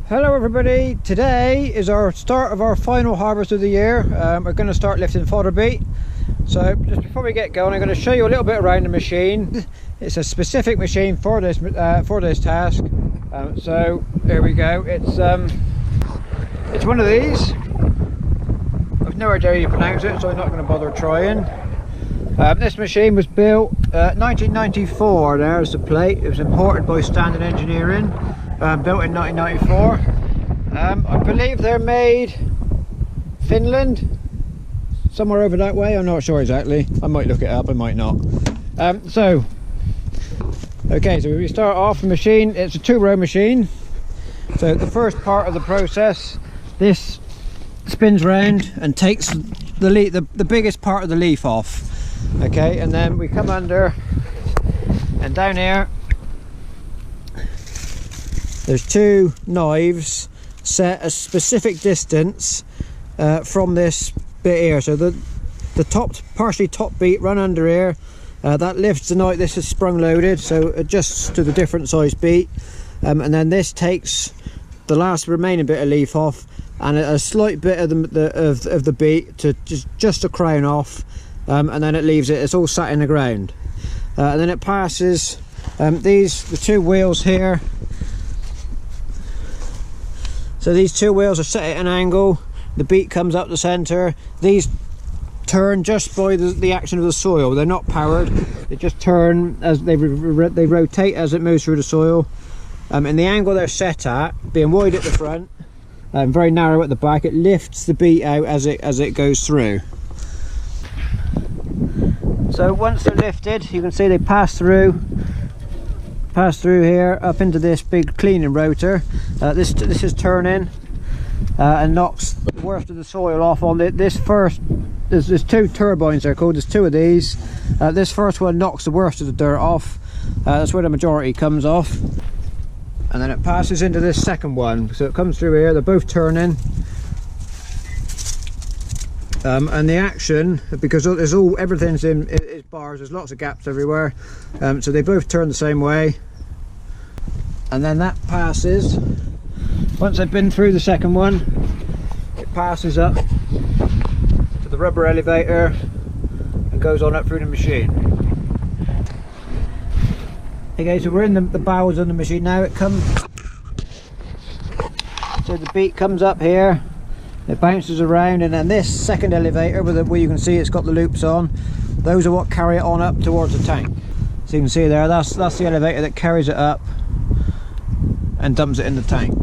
Hello everybody, today is our start of our final harvest of the year. We're going to start lifting fodder beet. So just before we get going, I'm going to show you a little bit around the machine. It's a specific machine for this task. So here we go. It's one of these. I've no idea how you pronounce it, so I'm not going to bother trying. This machine was built 1994. There's the plate. It was imported by Standard Engineering. Built in 1994. I believe they're made Finland, somewhere over that way. I'm not sure exactly. I might look it up, I might not. So we start off the machine. It's a 2-row machine. So the first part of the process, this spins round and takes the biggest part of the leaf off. Okay, and then we come under, and down here there's 2 knives set a specific distance from this bit here. So the partially top beet run under here, that lifts the knife. This is sprung loaded, so adjusts to the different size beet, and then this takes the last remaining bit of leaf off and a slight bit of the beet to just to crown off, and then it leaves it. It's all sat in the ground, and then it passes the 2 wheels here. So these 2 wheels are set at an angle. The beet comes up the centre. These turn just by the action of the soil. They're not powered. They just turn as they rotate as it moves through the soil. And the angle they're set at, being wide at the front and very narrow at the back, it lifts the beet out as it goes through. So once they're lifted, you can see they pass through here up into this big cleaning rotor. This is turning and knocks the worst of the soil off on this first. There's 2 turbines they're called. There's 2 of these. This first one knocks the worst of the dirt off. That's where the majority comes off, and then it passes into this second one. So it comes through here. They're both turning. And the action, because everything's in bars, there's lots of gaps everywhere, so they both turn the same way, and then that passes. Once they've been through the second one, it passes up to the rubber elevator and goes on up through the machine. Okay, so we're in the bowels of the machine now. It comes, so the beet comes up here. It bounces around, and then this second elevator where you can see it's got the loops on, those are what carry it on up towards the tank. So you can see there, that's the elevator that carries it up and dumps it in the tank.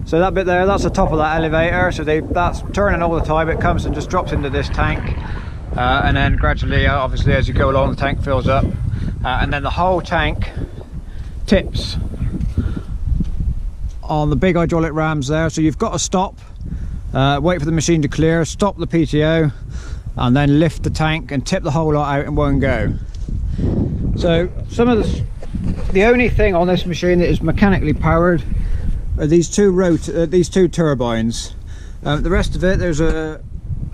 So that bit there, that's the top of that elevator. So that's turning all the time. It comes and just drops into this tank, and then gradually, obviously, as you go along, the tank fills up, and then the whole tank tips on the big hydraulic rams there. So you've got to stop, wait for the machine to clear, stop the PTO, and then lift the tank and tip the whole lot out in one go. So the only thing on this machine that is mechanically powered are these 2 turbines. The rest of it, there's an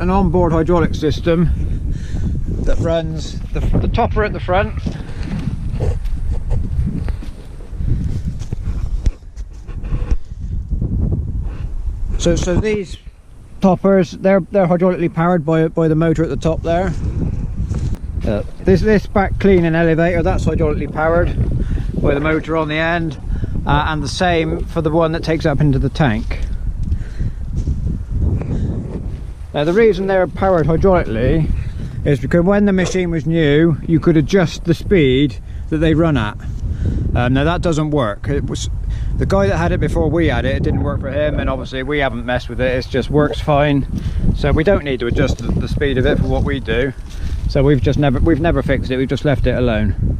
onboard hydraulic system that runs the topper at the front. So these toppers, they're hydraulically powered by the motor at the top there. This back cleaning elevator, that's hydraulically powered by the motor on the end, and the same for the one that takes up into the tank. Now the reason they're powered hydraulically is because when the machine was new, you could adjust the speed that they run at. Now that doesn't work. It was the guy that had it before we had it. It didn't work for him, and obviously we haven't messed with it. It just works fine. So we don't need to adjust the speed of it for what we do. So we've never fixed it. We've just left it alone.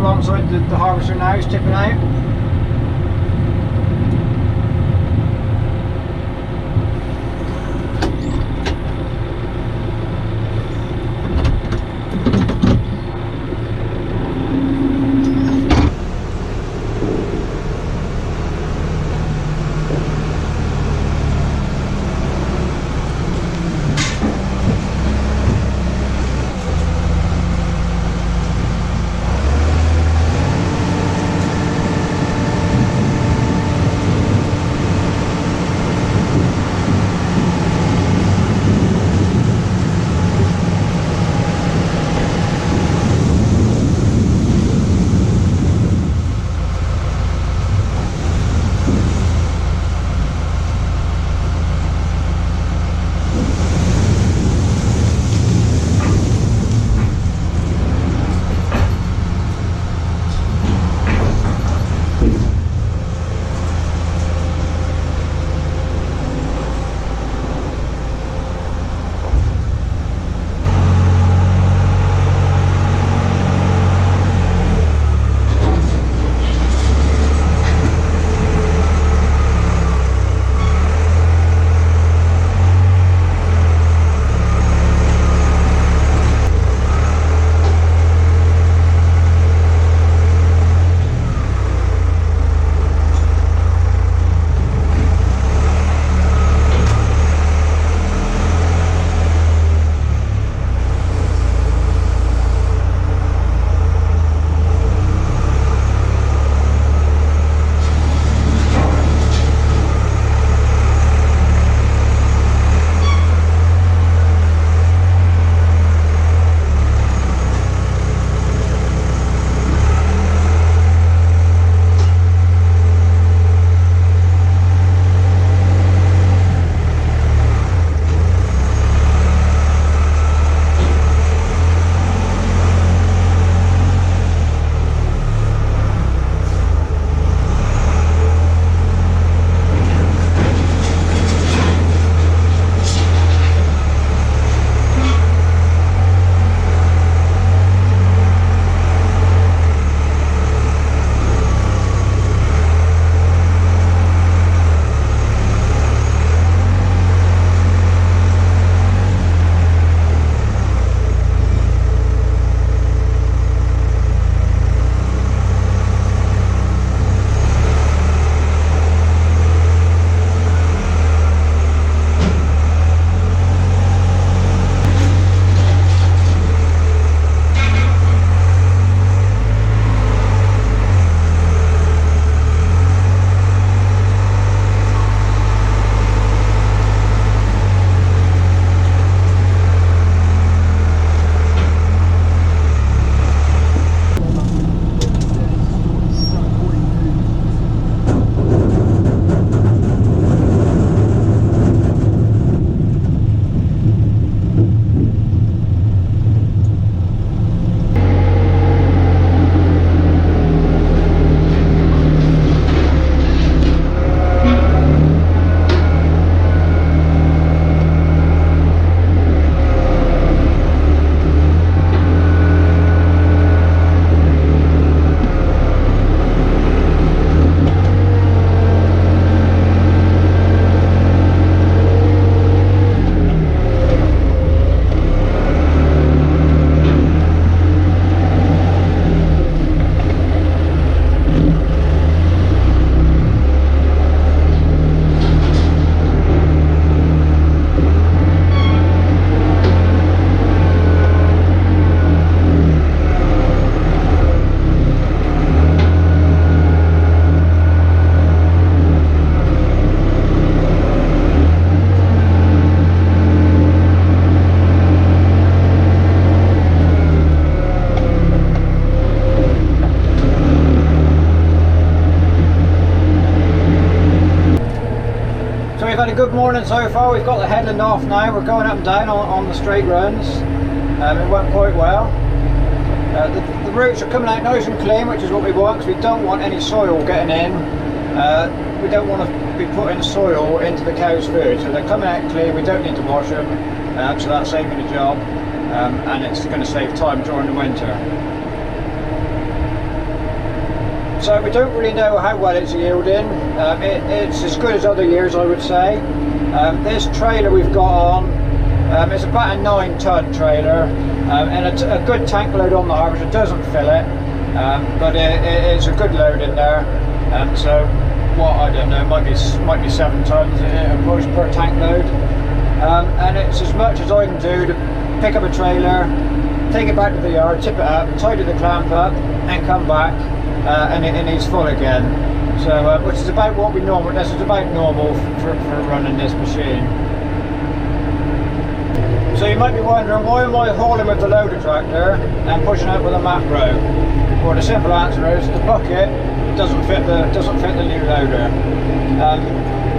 alongside the harvester now, is tipping out. we've had a good morning so far. We've got the headland off now. We're going up and down on the straight runs. It went quite well. The roots are coming out nice and clean, which is what we want, because we don't want any soil getting in. We don't want to be putting soil into the cow's food, so they're coming out clean. We don't need to wash them, so that's saving the job, and it's going to save time during the winter. So we don't really know how well it's yielding. It's as good as other years, I would say. This trailer we've got on, it's about a 9-ton trailer, and a good tank load on the harvester. It doesn't fill it, but it's a good load in there. So what, I don't know, might be 7 tons a push per tank load, and it's as much as I can do to pick up a trailer, take it back to the yard, tip it up, tidy the clamp up, and come back. And it's full again, so which is about what we normal. This is about normal for running this machine. So you might be wondering, why am I hauling with the loader tractor and pushing out with a map row? Well, the simple answer is the bucket doesn't fit the new loader.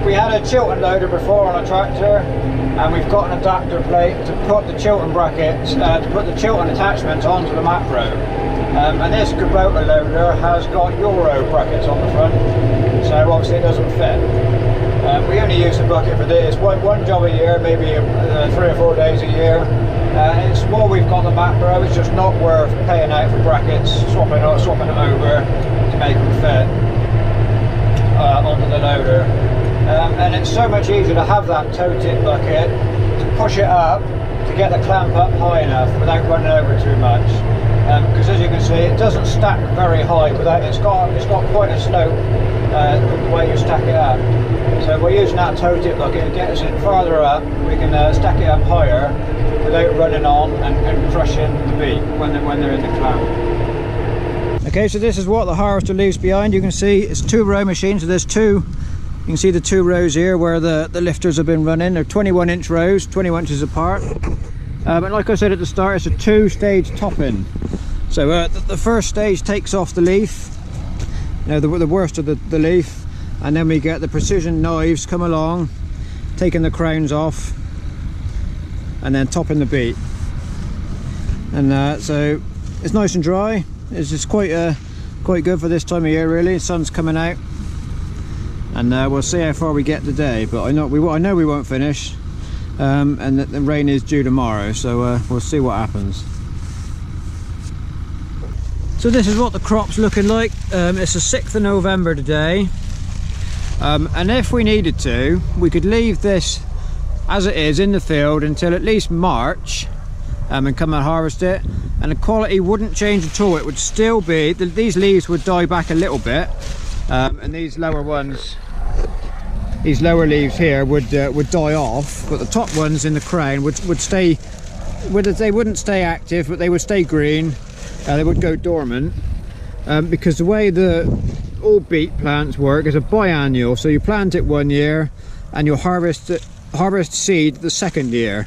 We had a Chilton loader before on a tractor, and we've got an adapter plate to put the Chilton brackets, to put the Chilton attachments onto the map row. And this Kubota loader has got Euro brackets on the front, so obviously it doesn't fit. We only use the bucket for this, one job a year, maybe 3 or 4 days a year. It's while we've got the map row, it's just not worth paying out for brackets, swapping it over to make them fit onto the loader. And it's so much easier to have that toe tip bucket to push it up to get the clamp up high enough without running over too much. Because as you can see, it doesn't stack very high without it's got quite a slope the way you stack it up. So we're using that toe tip bucket to get us it farther up. We can stack it up higher without running on and crushing the beet when they're in the clamp. Okay, so this is what the harvester leaves behind. You can see it's 2-row machine, so there's two. You can see the 2 rows here where the lifters have been running. They're 21-inch rows, 21 inches apart. But like I said at the start, it's a 2-stage topping. So the first stage takes off the leaf, the worst of the leaf, and then we get the precision knives come along, taking the crowns off, and then topping the beet. And so it's nice and dry. It's just quite good for this time of year, really. The sun's coming out, and we'll see how far we get today. But I know we won't finish, and the rain is due tomorrow, so we'll see what happens. So this is what the crop's looking like. It's the 6th of November today, and if we needed to, we could leave this as it is in the field until at least March, and come and harvest it, and the quality wouldn't change at all. It would still be, these leaves would die back a little bit, and these lower ones, these lower leaves here would die off, but the top ones in the crown would stay. They wouldn't stay active, but they would stay green. They would go dormant, because the way all beet plants work is a biannual. So you plant it 1 year and you'll harvest seed the 2nd year.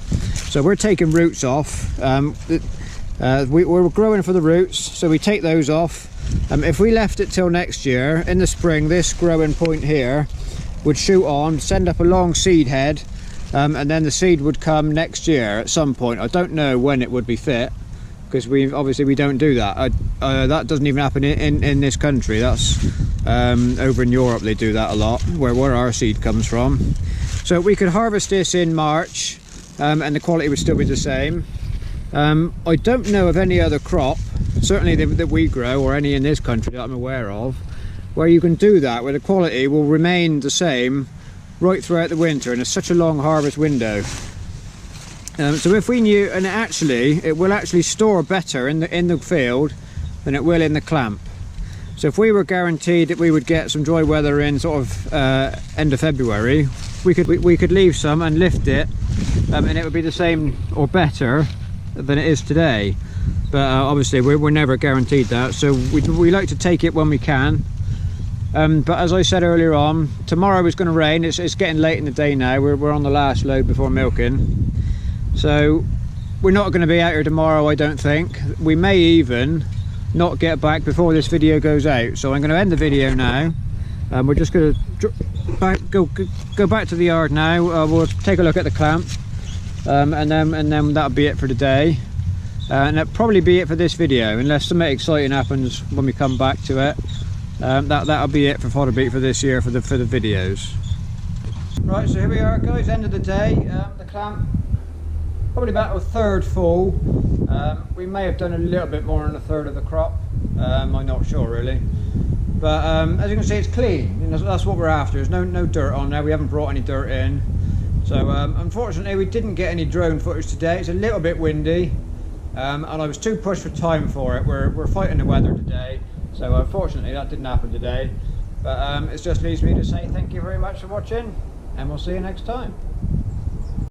So we're taking roots off. We're growing for the roots, so we take those off. If we left it till next year, in the spring, this growing point here would shoot on, send up a long seed head, and then the seed would come next year at some point. I don't know when it would be fit, because we don't do that. That doesn't even happen in this country. That's over in Europe they do that a lot, where our seed comes from. So we could harvest this in March, and the quality would still be the same. I don't know of any other crop, certainly that we grow, or any in this country that I'm aware of, where you can do that, where the quality will remain the same right throughout the winter, and it's such a long harvest window. So if we knew, and it will actually store better in the field than it will in the clamp. So if we were guaranteed that we would get some dry weather in sort of end of February, we could leave some and lift it, and it would be the same or better than it is today. But obviously we're never guaranteed that, so we like to take it when we can. But as I said earlier on, tomorrow is going to rain. It's getting late in the day now. We're on the last load before milking. So we're not going to be out here tomorrow, I don't think. We may even not get back before this video goes out. So I'm going to end the video now. We're just going to go back to the yard now. We'll take a look at the clamp, and then that'll be it for today. And that'll probably be it for this video, unless something exciting happens when we come back to it. That'll be it for Fodder Beet for this year for the videos. Right, so here we are, guys. End of the day. The clamp probably about a third full. We may have done a little bit more than a third of the crop. I'm not sure really, but as you can see, it's clean. You know, that's what we're after. There's no dirt on there. We haven't brought any dirt in. So unfortunately, we didn't get any drone footage today. It's a little bit windy. And I was too pushed for time for it. We're fighting the weather today, so unfortunately that didn't happen today. But it just leaves me to say thank you very much for watching, and we'll see you next time.